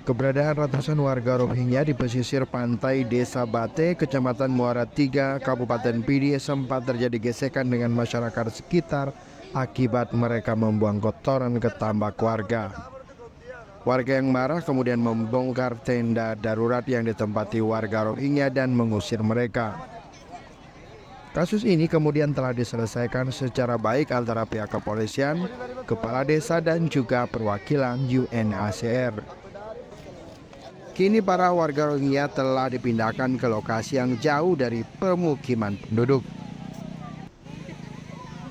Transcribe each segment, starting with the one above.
Keberadaan ratusan warga Rohingya di pesisir pantai Desa Bate, Kecamatan Muara Tiga, Kabupaten Pidi sempat terjadi gesekan dengan masyarakat sekitar akibat mereka membuang kotoran ke tambak warga. Warga yang marah kemudian membongkar tenda darurat yang ditempati warga Rohingya dan mengusir mereka. Kasus ini kemudian telah diselesaikan secara baik antara pihak kepolisian, kepala desa dan juga perwakilan UNHCR. Kini para warga Rohingya telah dipindahkan ke lokasi yang jauh dari pemukiman penduduk.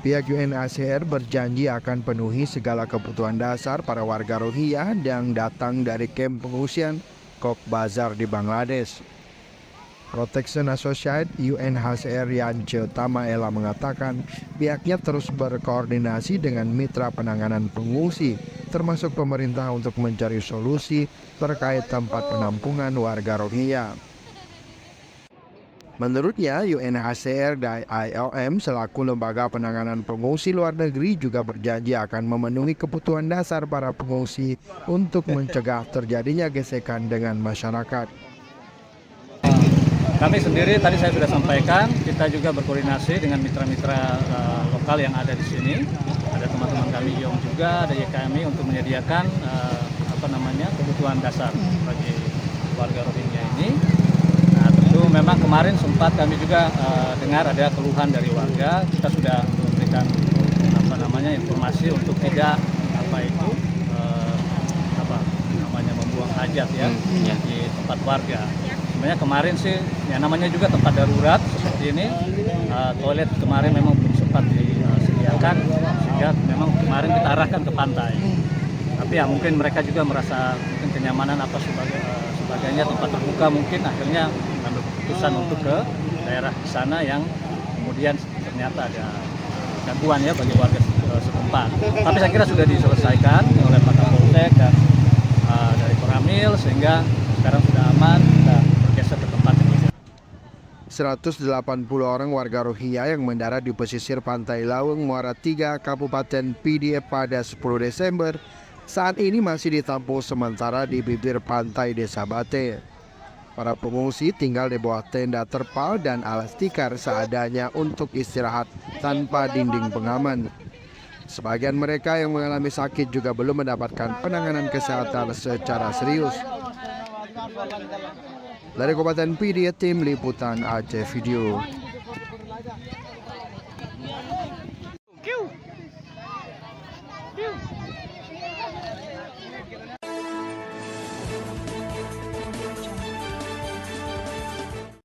Pihak UNHCR berjanji akan penuhi segala kebutuhan dasar para warga Rohingya yang datang dari kamp pengungsian Cox's Bazar di Bangladesh. Protection Associate UNHCR Yance Tamaela mengatakan pihaknya terus berkoordinasi dengan mitra penanganan pengungsi, termasuk pemerintah untuk mencari solusi terkait tempat penampungan warga Rohingya. Menurutnya, UNHCR dan IOM selaku lembaga penanganan pengungsi luar negeri juga berjanji akan memenuhi kebutuhan dasar para pengungsi untuk mencegah terjadinya gesekan dengan masyarakat. Kami sendiri tadi saya sudah sampaikan, kita juga berkoordinasi dengan mitra-mitra lokal yang ada di sini. Ada teman-teman kami YOM juga, ada YKMI untuk menyediakan kebutuhan dasar bagi warga Rohingya ini. Nah, tentu memang kemarin sempat kami juga dengar ada keluhan dari warga. Kita sudah memberikan informasi untuk tidak membuang hajat ya di tempat warga. Sebenarnya kemarin sih, ya namanya juga tempat darurat seperti ini, toilet kemarin memang belum sempat disediakan, sehingga memang kemarin kita arahkan ke pantai. Tapi ya mungkin mereka juga merasa mungkin kenyamanan sebagainya tempat terbuka, mungkin akhirnya mengambil keputusan untuk ke daerah di sana yang kemudian ternyata ada gangguan ya bagi warga setempat. Tapi saya kira sudah diselesaikan oleh Pak Kapolsek dan dari Koramil, sehingga sekarang sudah aman. 180 orang warga Rohingya yang mendarat di pesisir pantai Laweng Muara Tiga, Kabupaten Pidi pada 10 Desember saat ini masih ditampung sementara di bibir pantai Desa Bate. Para pengungsi tinggal di bawah tenda terpal dan alas tikar seadanya untuk istirahat tanpa dinding pengaman. Sebagian mereka yang mengalami sakit juga belum mendapatkan penanganan kesehatan secara serius. Dari Kabupaten Pidi, tim liputan Aceh Video.